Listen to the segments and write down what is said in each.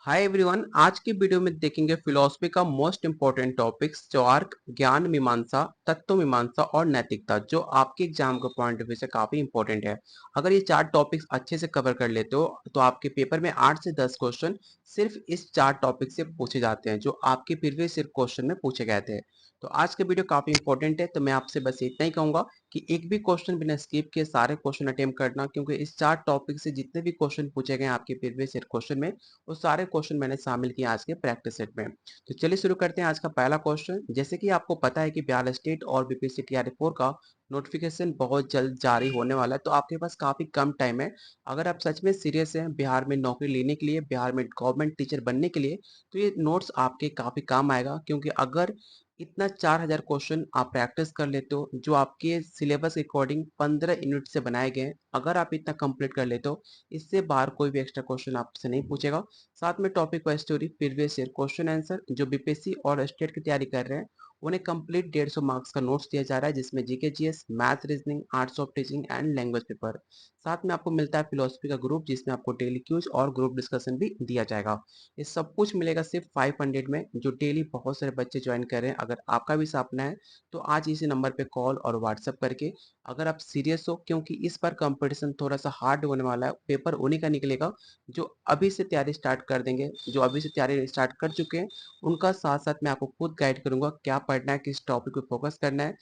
Hi everyone. आज की video में देखेंगे फिलोसफी का मोस्ट इंपॉर्टेंट टॉपिक्स चौर्क, ज्ञान मीमांसा, तत्व मीमांसा और नैतिकता, जो आपके एग्जाम के पॉइंट ऑफ व्यू से काफी इंपॉर्टेंट है। अगर ये चार टॉपिक्स अच्छे से कवर कर लेते हो तो आपके पेपर में 8 से 10 क्वेश्चन सिर्फ इस चार टॉपिक से पूछे जाते हैं, जो आपके प्रीवियस ईयर क्वेश्चन में पूछे गए थे। तो आज का वीडियो काफी इंपॉर्टेंट है, तो मैं आपसे बस इतना ही कहूंगा कि एक भी क्वेश्चन बिना स्किप किए सारे क्वेश्चन अटेम्प्ट करना, क्योंकि इस चार टॉपिक से जितने भी क्वेश्चन पूछे गए आपके प्रीवियस ईयर क्वेश्चन में वो सारे क्वेश्चन मैंने शामिल किए आज के प्रैक्टिस सेट में। तो चलिए शुरू करते हैं आज का पहला क्वेश्चन। जैसे कि आपको पता है कि बिहार स्टेट और बीपीएससी टीआरई 4 का नोटिफिकेशन बहुत जल्द जारी होने वाला है, तो आपके पास काफी कम टाइम है। अगर आप सच में सीरियस हैं बिहार में नौकरी लेने के लिए, बिहार में गवर्नमेंट टीचर बनने के लिए, तो ये नोट्स आपके काफी काम आएगा। क्योंकि अगर इतना 4000 क्वेश्चन आप प्रैक्टिस कर लेते हो, जो आपके सिलेबस के अकॉर्डिंग 15 यूनिट से बनाए गए हैं, अगर आप इतना कंप्लीट कर लेते हो, इससे बाहर कोई भी एक्स्ट्रा क्वेश्चन आपसे नहीं पूछेगा। साथ में topic wise story, previous year question answer, जो बीपीएससी और स्टेट की तैयारी कर रहे हैं उन्हें कंप्लीट 150 मार्क्स का नोट्स दिया जा रहा है, जिसमें GK GS, math, reasoning, arts of teaching and language paper. साथ में आपको मिलता है फिलोसफी का ग्रुप, जिसमें आपको डेली क्यूज और ग्रुप डिस्कशन भी दिया जाएगा। ये सब कुछ मिलेगा सिर्फ 500 में, जो डेली बहुत सारे बच्चे ज्वाइन कर रहे हैं। अगर आपका भी सपना है तो आज इसी नंबर पे कॉल और व्हाट्सएप करके, अगर आप सीरियस हो, क्योंकि इस बार कंपटीशन थोड़ा सा हार्ड होने वाला है, पेपर उन्हीं का निकलेगा जो अभी से तैयारी स्टार्ट कर देंगे, जो अभी से तैयारी स्टार्ट कर चुके हैं उनका। साथ साथ मैं आपको खुद गाइड करूंगा क्या पढ़ना है, किस टॉपिक पे फोकस करना है,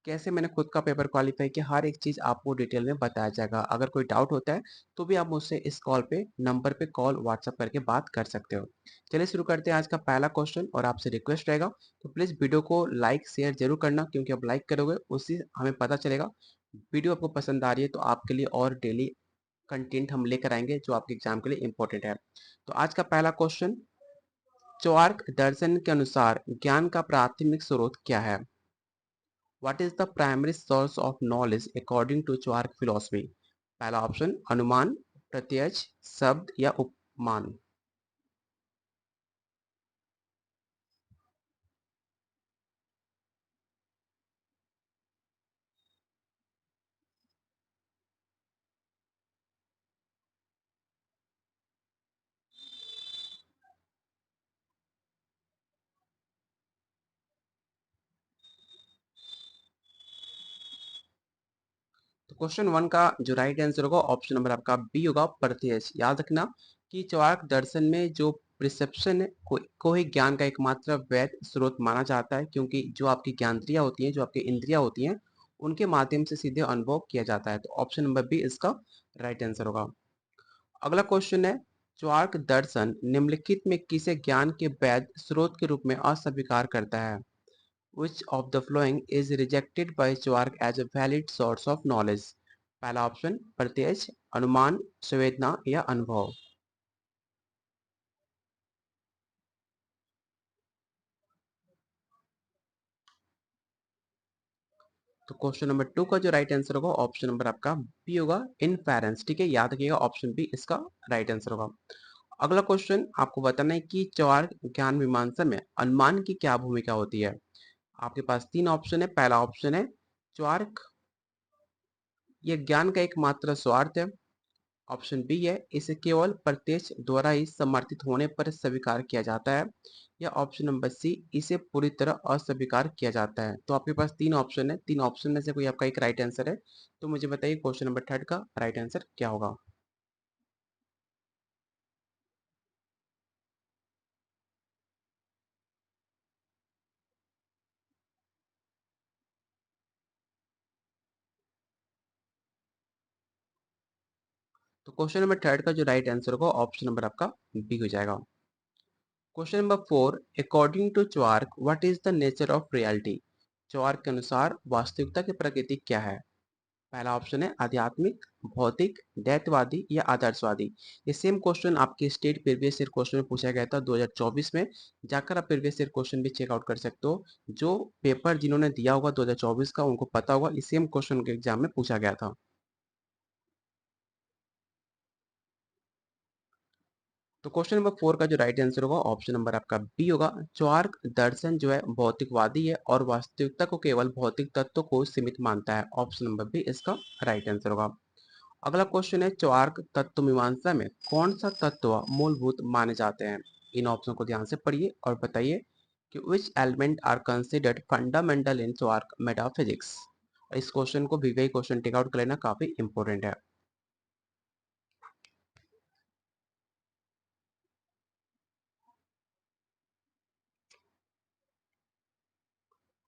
कैसे मैंने खुद का पेपर क्वालिफाई किया, हर एक चीज आपको डिटेल में बताया जाएगा। अगर कोई डाउट होता है तो भी आप मुझसे इस कॉल पे नंबर पे कॉल व्हाट्सअप करके बात कर सकते हो। चलिए शुरू करते हैं आज का पहला क्वेश्चन, और आपसे रिक्वेस्ट रहेगा तो प्लीज वीडियो को लाइक शेयर जरूर करना, क्योंकि आप लाइक करोगे उससे हमें पता चलेगा वीडियो आपको पसंद आ रही है, तो आपके लिए और डेली कंटेंट हम लेकर आएंगे जो आपके एग्जाम के लिए इंपॉर्टेंट है। तो आज का पहला क्वेश्चन, चौर्क दर्शन के अनुसार ज्ञान का प्राथमिक स्रोत क्या है? What is the primary source of knowledge according to Charvaka philosophy? पहला ऑप्शन अनुमान, प्रत्यक्ष, शब्द या उपमान। तो क्वेश्चन वन का जो राइट आंसर होगा ऑप्शन नंबर आपका बी होगा, प्रत्यक्ष। याद रखना कि चौर्क दर्शन में जो प्रिसेप्शन है को ही ज्ञान का एकमात्र वैध स्रोत माना जाता है, क्योंकि जो आपकी ज्ञानेंद्रियां होती हैं, जो आपकी इंद्रियां होती हैं, उनके माध्यम से सीधे अनुभव किया जाता है। तो ऑप्शन नंबर बी इसका राइट आंसर होगा। अगला क्वेश्चन है, चौर्क दर्शन निम्नलिखित में किसे ज्ञान के वैध स्रोत के रूप में अस्वीकार करता है? Which of the following is rejected by Chwark as a valid source of knowledge? पहला ऑप्शन प्रत्यक्ष, अनुमान, संवेदना या अनुभव। तो क्वेश्चन नंबर टू का जो राइट आंसर होगा ऑप्शन नंबर आपका बी होगा, इनफेरेंस। ठीक है, याद रखिएगा ऑप्शन बी इसका राइट आंसर होगा। अगला क्वेश्चन आपको बताना है कि चौर्क ज्ञान मीमांसा में अनुमान की क्या भूमिका होती है। आपके पास तीन ऑप्शन है। पहला ऑप्शन है, चौर्क ये ज्ञान का एकमात्र स्वार्थ है। ऑप्शन बी है, इसे केवल प्रत्यक्ष द्वारा ही समर्थित होने पर स्वीकार किया जाता है। या ऑप्शन नंबर सी, इसे पूरी तरह अस्वीकार किया जाता है। तो आपके पास तीन ऑप्शन है, तीन ऑप्शन में से कोई आपका एक राइट आंसर है। तो मुझे बताइए क्वेश्चन नंबर थर्ड का राइट आंसर क्या होगा। तो क्वेश्चन नंबर थर्ड का जो राइट आंसर होगा ऑप्शन नंबर आपका बी हो जाएगा। Question number four, according to Charvaka what is the nature of reality? च्वार्क के अनुसार वास्तविकता की प्रकृति क्या है? पहला ऑप्शन है आध्यात्मिक, भौतिक, दैत्यवादी या आदर्शवादी। ये सेम क्वेश्चन आपके स्टेट प्रीवियस ईयर क्वेश्चन में पूछा गया था 2024 में। जाकर आप प्रीवियस ईयर क्वेश्चन भी चेकआउट कर सकते हो। जो पेपर जिन्होंने दिया होगा 2024 का, उनको पता होगा इस सेम क्वेश्चन के एग्जाम में पूछा गया था। तो क्वेश्चन नंबर फोर का जो राइट आंसर होगा ऑप्शन नंबर आपका बी होगा। च्वार्क दर्शन जो है भौतिकवादी है और वास्तविकता को केवल भौतिक तत्व को सीमित मानता है। ऑप्शन नंबर बी इसका राइट आंसर होगा। अगला क्वेश्चन है, चार्क तत्व मीमांसा में कौन सा तत्व मूलभूत माने जाते हैं? इन ऑप्शन को ध्यान से पढ़िए और बताइए कि which element are considered fundamental in Charvaka metaphysics. इस क्वेश्चन को भी वही क्वेश्चन टेक आउट कर लेना, काफी इंपॉर्टेंट है।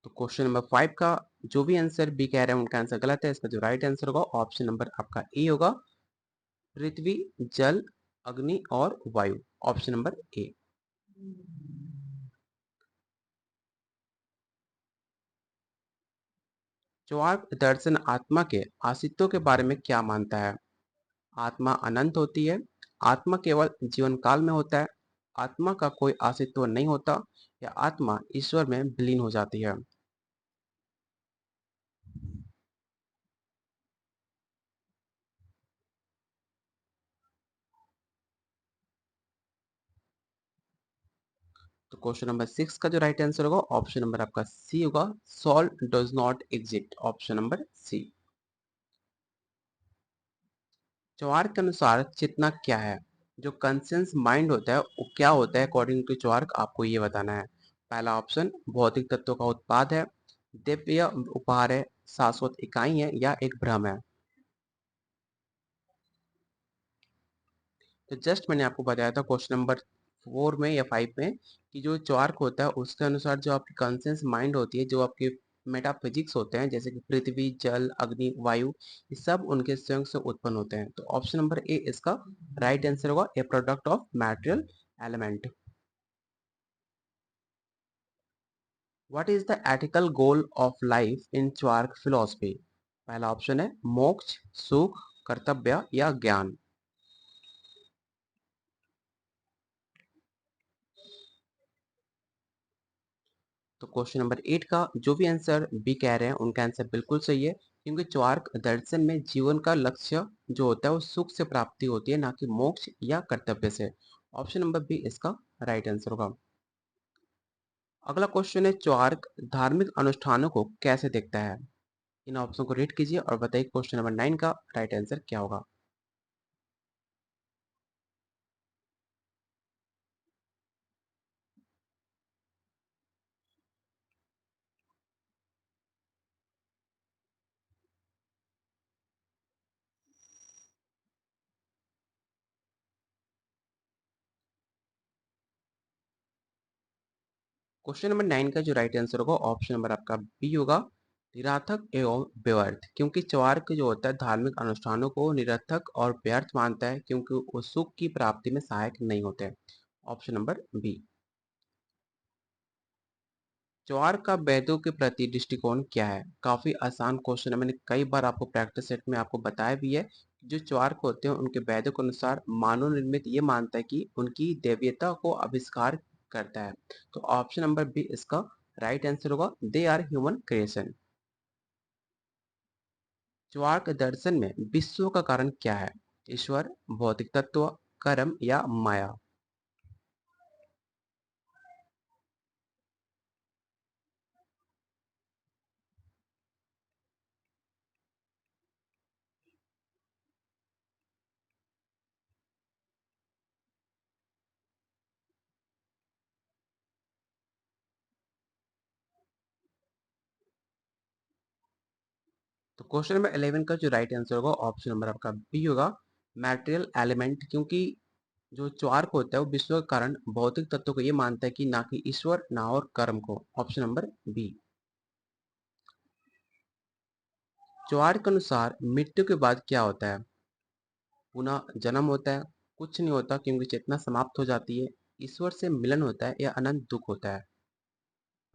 तो क्वेश्चन नंबर 5 का जो भी आंसर बी कह रहे हैं उनका आंसर गलत है। इसका जो राइट आंसर होगा ऑप्शन नंबर आपका ए होगा, पृथ्वी, जल, अग्नि और वायु। ऑप्शन नंबर ए। चार्क दर्शन आत्मा के अस्तित्व के बारे में क्या मानता है? आत्मा अनंत होती है, आत्मा केवल जीवन काल में होता है, आत्मा का कोई अस्तित्व नहीं होता, या आत्मा ईश्वर में विलीन हो जाती है। तो क्वेश्चन नंबर 6 का जो राइट आंसर होगा ऑप्शन नंबर आपका सी होगा, soul does not exist. Option number C. Charvaka के अनुसार चेतना क्या है? जो कंसियस माइंड होता है वो क्या होता है अकॉर्डिंग टू चार्क, आपको ये बताना है। पहला ऑप्शन भौतिक तत्वों का उत्पाद है, दिव्य उपहार है, शाश्वत इकाई है, या एक भ्रम है। तो जस्ट मैंने आपको बताया था क्वेश्चन नंबर 4 में या 5 में कि जो चार्क होता है उसके अनुसार जो आपकी कॉन्शियस माइंड होती है, जो आपके मेटाफिजिक्स होते हैं जैसे कि पृथ्वी, जल, अग्नि, वायु, ये सब उनके स्वयं से उत्पन्न होते हैं। तो ऑप्शन नंबर ए इसका राइट आंसर होगा, a product of material element. What is the ethical goal of life in Charvaka philosophy? पहला ऑप्शन है मोक्ष, सुख, कर्तव्य या ज्ञान। तो क्वेश्चन नंबर 8 का जो भी आंसर बी कह रहे हैं उनका आंसर बिल्कुल सही है, क्योंकि चार्क दर्शन में जीवन का लक्ष्य जो होता है वो सुख से प्राप्ति होती है, ना कि मोक्ष या कर्तव्य से। ऑप्शन नंबर बी इसका राइट आंसर होगा। अगला क्वेश्चन है, चार्क धार्मिक अनुष्ठानों को कैसे देखता है? इन ऑप्शन को रीड कीजिए और बताइए क्वेश्चन नंबर 9 का राइट आंसर क्या होगा। क्वेश्चन नंबर 9 का जो राइट आंसर होगा ऑप्शन नंबर आपका बी होगा, निरर्थक एवं व्यर्थ। क्योंकि चार्क जो होता है धार्मिक अनुष्ठानों को निरर्थक और व्यर्थ मानता है, क्योंकि वो सुख की प्राप्ति में सहायक नहीं होते हैं। Option number B. चार्क का वेदों के प्रति दृष्टिकोण क्या है? काफी आसान क्वेश्चन है, मैंने कई बार आपको प्रैक्टिस सेट में आपको बताया भी है। जो चार्क होते हैं उनके वेदों के अनुसार मानव निर्मित ये मानता है कि उनकी दैवीयता को आविष्कार करता है। तो ऑप्शन नंबर बी इसका राइट आंसर होगा, दे आर ह्यूमन क्रिएशन। चार्क दर्शन में विश्व का कारण क्या है? ईश्वर, भौतिक तत्व, कर्म या माया। तो क्वेश्चन नंबर 11 का जो राइट आंसर होगा ऑप्शन नंबर आपका बी होगा, मैटेरियल एलिमेंट। क्योंकि जो चार्क होता है वो विश्व का कारण भौतिक तत्व को ये मानता है कि ना कि ईश्वर ना और कर्म को। Option number B. चार्क के अनुसार मृत्यु के बाद क्या होता है? पुनः जन्म होता है, कुछ नहीं होता क्योंकि चेतना समाप्त हो जाती है, ईश्वर से मिलन होता है, या अनंत दुख होता है।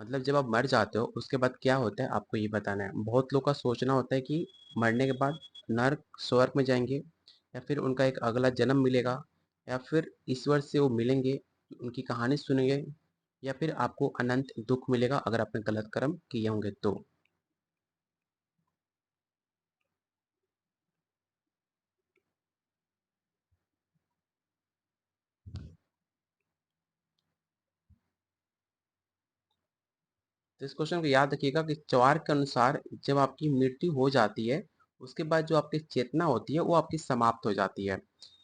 मतलब जब आप मर जाते हो उसके बाद क्या होता है आपको ये बताना है। बहुत लोग का सोचना होता है कि मरने के बाद नर्क स्वर्ग में जाएंगे, या फिर उनका एक अगला जन्म मिलेगा, या फिर ईश्वर से वो मिलेंगे, उनकी कहानी सुनेंगे, या फिर आपको अनंत दुख मिलेगा अगर आपने गलत कर्म किए होंगे तो। तो इस क्वेश्चन को याद रखिएगा कि चार्वाक के अनुसार जब आपकी मृत्यु हो जाती है उसके बाद जो आपकी चेतना होती है वो आपकी समाप्त हो जाती है।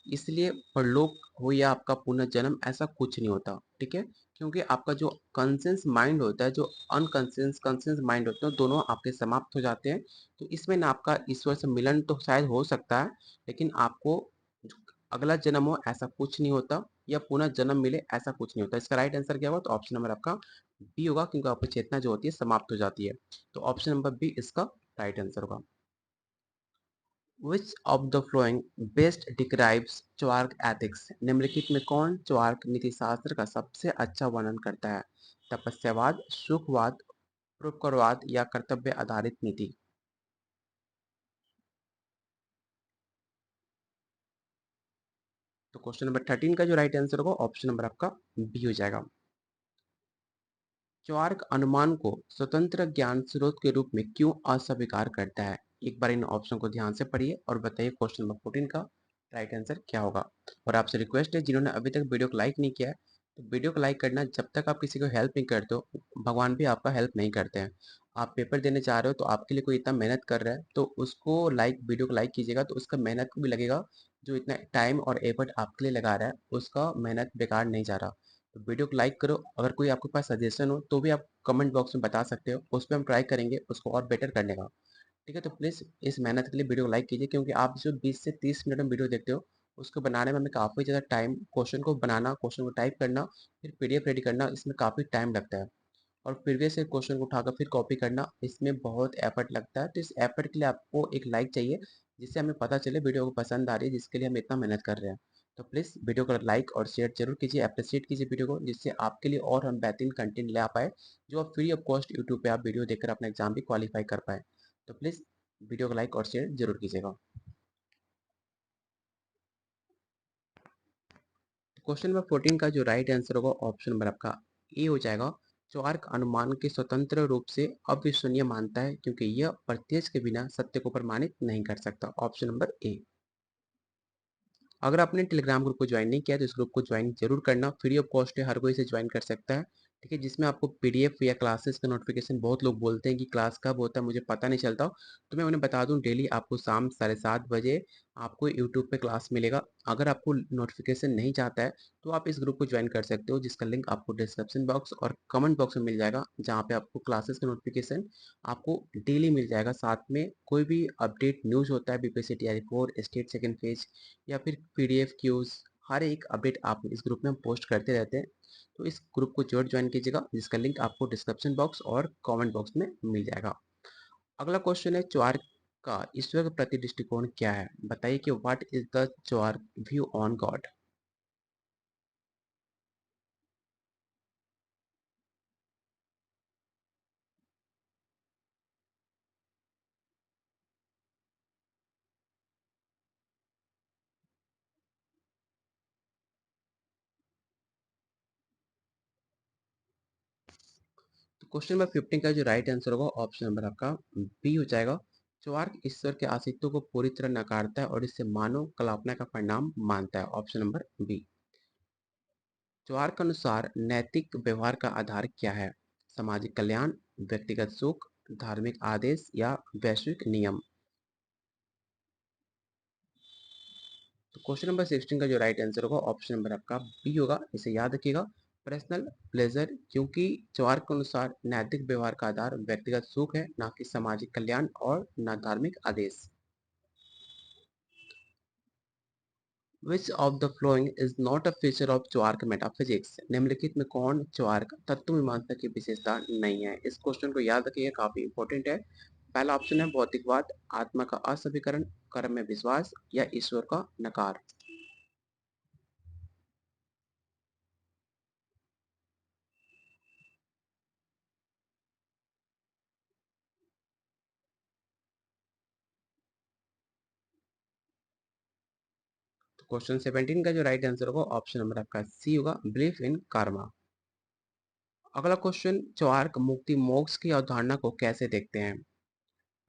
इसलिए परलोक हो या आपका पुनर्जन्म ऐसा कुछ नहीं होता, ठीक है? क्योंकि आपका जो कॉन्शियस माइंड होता है, जो अनकॉन्शियस कॉन्शियस माइंड होते हैं, दोनों आपके समाप्त हो जाते हैं। तो इसमें ना आपका ईश्वर से मिलन तो शायद हो सकता है, लेकिन आपको जो अगला जन्म हो ऐसा कुछ नहीं होता, या पुनर्जन्म मिले ऐसा कुछ नहीं होता। इसका राइट आंसर क्या होगा? तो ऑप्शन नंबर आपका बी होगा, क्योंकि आपकी चेतना जो होती है समाप्त हो जाती है। तो ऑप्शन नंबर बी इसका राइट आंसर होगा। Which of the following best describes Charvaka ethics? निम्नलिखित में कौन चार्वाक नीति शास्त्र का सबसे अच्छा वर्णन करता है? तपस्यावाद, सुखवाद, परोपकारवाद या कर्तव्य आधारित नीति? तो क्वेश्चन नंबर 13 का जो राइट आंसर होगा ऑप्शन नंबर आपका बी हो जाएगा। चार्वाक अनुमान को स्वतंत्र ज्ञान स्रोत के रूप में क्यों अस्वीकार करता है? एक बार इन ऑप्शन को ध्यान से पढ़िए और बताइए क्वेश्चन नंबर 14 का राइट आंसर क्या होगा। और आपसे रिक्वेस्ट है, जिन्होंने अभी तक वीडियो को लाइक नहीं किया है, तो वीडियो को लाइक करना। जब तक आप किसी को हेल्प नहीं करते हो, भगवान भी आपका हेल्प नहीं करते हैं। आप पेपर देने जा रहे हो तो आपके लिए कोई इतना मेहनत कर रहा है, तो उसको लाइक वीडियो को लाइक कीजिएगा, तो उसका मेहनत को भी लगेगा। जो इतना टाइम और एफर्ट आपके लिए लगा रहा है, उसका मेहनत बेकार नहीं जा रहा। तो वीडियो को लाइक करो। अगर कोई आपके पास सजेशन हो तो भी आप कमेंट बॉक्स में बता सकते हो, उस पर हम ट्राई करेंगे उसको और बेटर करने का। ठीक है, तो प्लीज़ इस मेहनत के लिए वीडियो को लाइक कीजिए, क्योंकि आप जो 20 से 30 मिनट में वीडियो देखते हो, उसको बनाने में हमें काफ़ी ज़्यादा टाइम, क्वेश्चन को बनाना, क्वेश्चन को टाइप करना, फिर पीडीएफ रेडी करना, इसमें काफ़ी टाइम लगता है। और प्रीवियस से क्वेश्चन को उठाकर फिर कॉपी करना, इसमें बहुत एफर्ट लगता है। तो इस एफर्ट के लिए आपको एक लाइक चाहिए, जिससे हमें पता चले वीडियो को पसंद आ रही है, जिसके लिए हम इतना मेहनत कर रहे हैं। तो प्लीज़ वीडियो को लाइक और शेयर जरूर कीजिए, अप्रिशिएट कीजिए वीडियो को, जिससे आपके लिए और हम बेहतरीन कंटेंट ले आ पाए, जो आप फ्री ऑफ कॉस्ट यूट्यूब पे आप वीडियो देखकर अपना एग्जाम भी क्वालिफाई कर पाए। तो प्लीज़ वीडियो को लाइक और शेयर जरूर कीजिएगा। क्वेश्चन नंबर 14 का जो राइट आंसर होगा ऑप्शन नंबर आपका ए हो जाएगा। चार्वाक अनुमान के स्वतंत्र रूप से अविश्वसनीय मानता है, क्योंकि यह प्रत्यक्ष के बिना सत्य को प्रमाणित नहीं कर सकता। ऑप्शन नंबर ए। अगर आपने टेलीग्राम ग्रुप को ज्वाइन नहीं किया तो इस ग्रुप को ज्वाइन जरूर करना, फ्री ऑफ कॉस्ट है, हर कोई इसे ज्वाइन कर सकता है। ठीक है, जिसमें आपको पीडीएफ या क्लासेस का नोटिफिकेशन, बहुत लोग बोलते हैं कि क्लास कब होता है, मुझे पता नहीं चलता, तो मैं उन्हें बता दूं, डेली आपको शाम 7:30 बजे आपको यूट्यूब पे क्लास मिलेगा। अगर आपको नोटिफिकेशन नहीं चाहता है तो आप इस ग्रुप को ज्वाइन कर सकते हो, जिसका लिंक आपको डिस्क्रिप्शन बॉक्स और कमेंट बॉक्स में मिल जाएगा, जहाँ पे आपको क्लासेस का नोटिफिकेशन आपको डेली मिल जाएगा। साथ में कोई भी अपडेट न्यूज़ होता है, BPSC TRE 4, state second phase, या फिर पीडीएफ क्यूज, हर एक अपडेट आप इस ग्रुप में हम पोस्ट करते रहते हैं। तो इस ग्रुप को जरूर ज्वाइन कीजिएगा, जिसका लिंक आपको डिस्क्रिप्शन बॉक्स और कमेंट बॉक्स में मिल जाएगा। अगला क्वेश्चन है, चार्वाक का ईश्वर के प्रति दृष्टिकोण क्या है? बताइए कि what is the Charvaka view on God? तो क्वेश्चन नंबर 15 का जो राइट आंसर होगा ऑप्शन नंबर आपका बी हो जाएगा। चार्वाक ईश्वर के अस्तित्व को पूरी तरह नकारता है और इसे मानव कल्पना का परिणाम मानता है। Option number B. चार्वाक के अनुसार नैतिक व्यवहार का आधार क्या है? सामाजिक कल्याण, व्यक्तिगत सुख, धार्मिक आदेश या वैश्विक नियम? तो क्वेश्चन नंबर 16 का जो राइट आंसर होगा ऑप्शन नंबर आपका बी होगा। इसे याद रखिएगा, पर्सनल प्लेजर, क्योंकि चार्वाक के अनुसार नैतिक व्यवहार का आधार व्यक्तिगत सुख है, ना कि सामाजिक कल्याण और ना धार्मिक आदेश। Which of the following is not a feature of Charvaka metaphysics? निम्नलिखित में कौन चार्वाक तत्व मीमांसा की विशेषता नहीं है? इस क्वेश्चन को याद रखिए, काफी इंपॉर्टेंट है। पहला ऑप्शन है भौतिकवाद, आत्मा का असभीकरण, कर्म में विश्वास या ईश्वर का नकार। तो क्वेश्चन 17 का जो राइट आंसर होगा ऑप्शन नंबर आपका सी होगा, बिलीफ इन कार्मा। अगला क्वेश्चन, चार्वाक मुक्ति मोक्ष की अवधारणा को कैसे देखते हैं?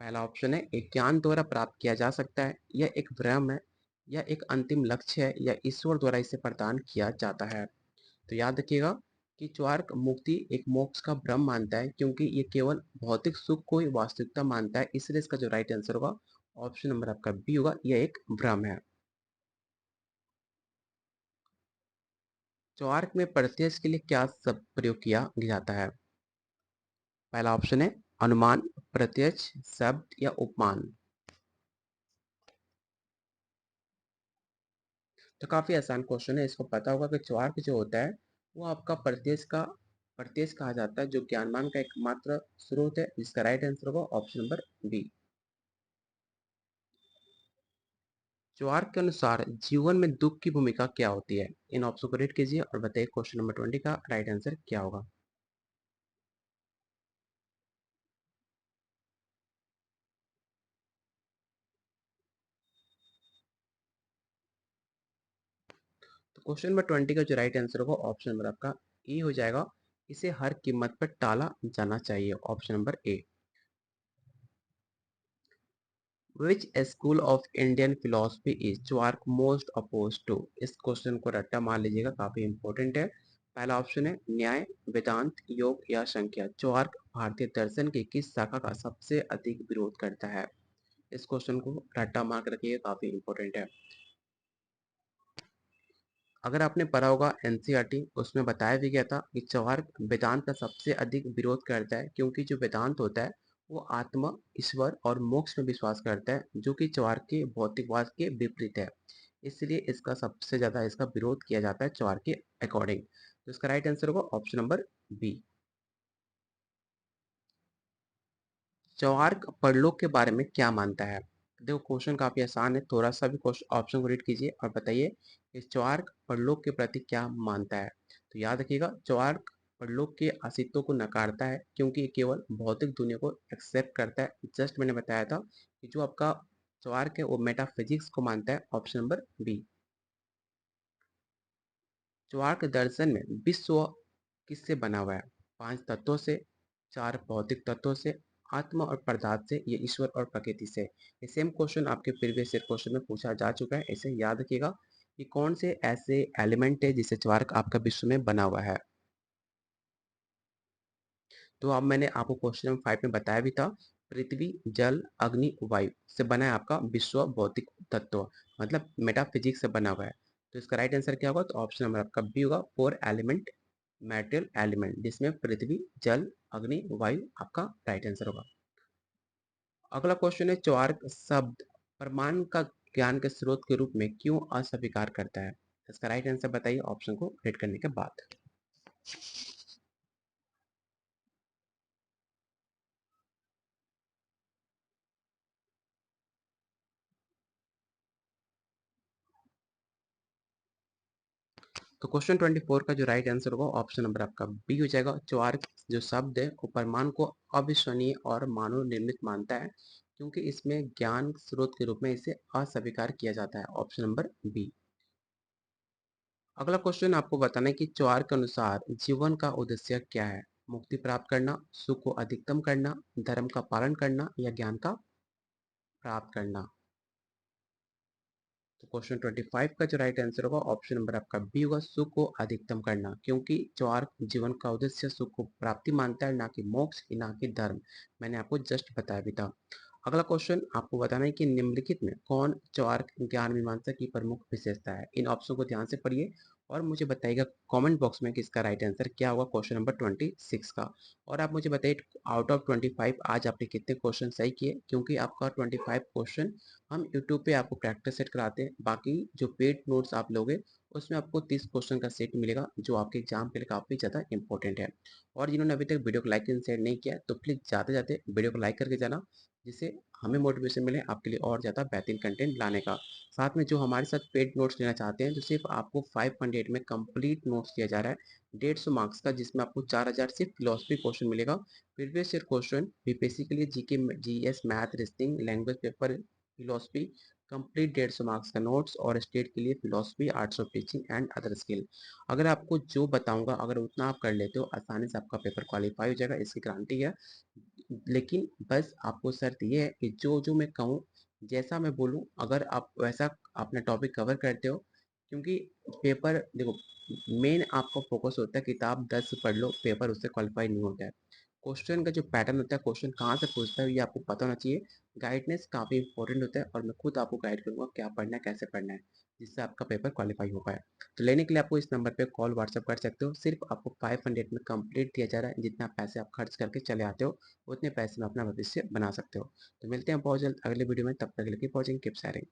पहला ऑप्शन है एक ज्ञान द्वारा प्राप्त किया जा सकता है, यह एक भ्रम है, या एक अंतिम लक्ष्य है, या ईश्वर द्वारा इसे प्रदान किया जाता है। तो याद रखिएगा कि चार्वाक मुक्ति एक मोक्ष का भ्रम मानता है, क्योंकि ये केवल भौतिक सुख को ही वास्तविकता मानता है, इसलिए इसका जो राइट आंसर होगा ऑप्शन नंबर आपका बी होगा, यह एक भ्रम है। चौआर्क में प्रत्यय के लिए क्या शब्द प्रयोग किया जाता है? पहला ऑप्शन है अनुमान, प्रत्यक्ष, शब्द या उपमान। तो काफी आसान क्वेश्चन है, इसको पता होगा कि चौआर्क जो होता है वो आपका प्रत्यय कहा जाता है, जो ज्ञानमान का एकमात्र स्रोत है, जिसका राइट आंसर होगा ऑप्शन नंबर बी। चौआर्क के अनुसार जीवन में दुख की भूमिका क्या होती है? इन ऑप्शन को रीड कीजिए और बताइए क्वेश्चन नंबर 20 का राइट आंसर क्या होगा। तो क्वेश्चन नंबर 20 का जो राइट आंसर होगा ऑप्शन नंबर आपका ए हो जाएगा। इसे हर कीमत पर टाला जाना चाहिए, option number A. Which school of Indian philosophy is Charvaka most oppose to? इस क्वेश्चन को रट्टा मार लीजिएगा, काफी इंपॉर्टेंट है। पहला ऑप्शन है न्याय, वेदांत, योग या संख्या। चुआर्क भारतीय दर्शन की किस शाखा का सबसे अधिक विरोध करता है? इस क्वेश्चन को रट्टा मार कर रखिएगा, काफी इंपॉर्टेंट है। अगर आपने पढ़ा होगा एनसीईआरटी, उसमें बताया भी गया था कि चौहार वेदांत का सबसे अधिक विरोध करता है, क्योंकि जो वेदांत होता है वो आत्मा, ईश्वर और मोक्ष में विश्वास करता है, जो कि चौहार के भौतिकवाद के विपरीत है। इसलिए इसका सबसे ज्यादा इसका विरोध किया जाता है चौहार के अकॉर्डिंग। तो इसका राइट आंसर होगा ऑप्शन नंबर बी। चौहार्क परलोक के बारे में क्या मानता है? देखो क्वेश्चन काफी आसान है, थोड़ा सा भी क्वेश्चन ऑप्शन को रीड कीजिए और बताइए कि चौहार्क परलोक के प्रति क्या मानता है। तो याद रखिएगा, चौहार्क परलोक के अस्तित्व को नकारता है, क्योंकि ये केवल भौतिक दुनिया को एक्सेप्ट करता है। जस्ट मैंने बताया था कि जो आपका चौहार्क है वो मेटाफिजिक्स को मानता है, ऑप्शन नंबर बी। चौहार्क दर्शन में विश्व किससे बना हुआ है? पांच तत्वों से, चार भौतिक तत्वों से, आत्मा और पदार्थ से, ये ईश्वर और प्रकृति से। ये सेम क्वेश्चन आपके प्रीवियस ईयर क्वेश्चन में पूछा जा चुका है, इसे याद रखिएगा कि कौन से ऐसे एलिमेंट है जिससे चौहार्क आपका विश्व में बना हुआ है। तो अब मैंने आपको क्वेश्चन नंबर 5 में बताया भी था, पृथ्वी, जल, अग्नि, वायु से बना है आपका विश्व भौतिक तत्व, मतलब मेटाफिजिक्स से बना हुआ है। तो इसका राइट आंसर क्या होगा? तो ऑप्शन नंबर आपका बी होगा, फोर एलिमेंट मेटल एलिमेंट, जिसमें पृथ्वी, जल, अग्नि, वायु आपका राइट आंसर होगा। अगला क्वेश्चन है, चौआर्क शब्द प्रमाण का ज्ञान के स्रोत के रूप में क्यों अस्वीकार करता है? इसका राइट आंसर बताइए ऑप्शन को रीड करने के बाद। तो क्वेश्चन 24 का जो राइट आंसर होगा ऑप्शन नंबर आपका बी हो जाएगा। चौआर्क जो शब्द है वो प्रमाण को अविश्वसनीय और मानव निर्मित मानता है, क्योंकि इसमें ज्ञान स्रोत के रूप में इसे अस्वीकार किया जाता है, ऑप्शन नंबर बी। अगला क्वेश्चन आपको बताना है कि चौआर्क के अनुसार जीवन का उद्देश्य क्या है? मुक्ति प्राप्त करना, सुख को अधिकतम करना, धर्म का पालन करना या ज्ञान का प्राप्त करना। तो क्वेश्चन 25 का जो राइट आंसर होगा ऑप्शन नंबर आपका बी होगा, सुख को अधिकतम करना, क्योंकि चौआर्क जीवन का उद्देश्य सुख को प्राप्ति मानता है, ना कि मोक्ष, ना कि धर्म। मैंने आपको जस्ट बताया भी था। अगला क्वेश्चन आपको बताना है कि निम्नलिखित में कौन चौआर्क ज्ञान मीमांसा की प्रमुख विशेषता है? इन ऑप्शन को ध्यान से पढ़िए और मुझे बताइएगा कमेंट बॉक्स में कि इसका राइट आंसर क्या होगा क्वेश्चन नंबर 26 का। और आप मुझे बताइए आउट ऑफ 25 आज आपने कितने क्वेश्चन सही किए, क्योंकि आपका 25 क्वेश्चन हम यूट्यूब पे आपको प्रैक्टिस सेट कराते हैं। बाकी जो पेड नोट्स आप लोगे उसमें आपको 30 क्वेश्चन का सेट मिलेगा, जो आपके एग्जाम के लिए काफ़ी ज़्यादा इंपॉर्टेंट है। और जिन्होंने अभी तक वीडियो को लाइक एंड शेयर नहीं किया तो प्लीज़ जाते जाते वीडियो को लाइक करके जाना, जिससे हमें मोटिवेशन मिले आपके लिए और ज़्यादा बेहतरीन कंटेंट लाने का। साथ में जो हमारे साथ पेड नोट्स लेना चाहते हैं तो सिर्फ आपको 500 में कंप्लीट नोट्स दिया जा रहा है, 150 मार्क्स का, जिसमें आपको 4000 सिर्फ फिलोसफी क्वेश्चन मिलेगा। प्रीवियस ईयर क्वेश्चन बीपीएससी के लिए GK, GS, math, reasoning, language paper, philosophy complete 150 marks का नोट्स, और स्टेट के लिए philosophy, arts of teaching and other skill. अगर आपको जो बताऊंगा अगर उतना आप कर लेते हो, आसानी से आपका पेपर क्वालिफाई हो जाएगा, इसकी गारंटी है। लेकिन बस आपको शर्त ये है कि जो जो मैं कहूँ, जैसा मैं बोलूँ, अगर आप वैसा अपना टॉपिक कवर करते हो, क्योंकि पेपर देखो, मेन आपका फोकस होता है किताब 10 पढ़ लो, पेपर उससे क्वालिफाई नहीं होता है। क्वेश्चन का जो पैटर्न होता है, क्वेश्चन कहाँ से पूछता है, ये आपको पता होना चाहिए। गाइडेंस काफ़ी इंपॉर्टेंट होता है और मैं खुद आपको गाइड करूँगा क्या पढ़ना है, कैसे पढ़ना है, जिससे आपका पेपर क्वालिफाई हो पाए। तो लेने के लिए आपको इस नंबर पे कॉल, व्हाट्सएप कर सकते हो। सिर्फ आपको 500 में कंप्लीट दिया जा रहा है। जितना पैसे आप खर्च करके चले आते हो, उतने पैसे में अपना भविष्य बना सकते हो। तो मिलते हैं बहुत जल्द अगले वीडियो में, तब तक के लिए कीप वॉचिंग, कीप शेयरिंग।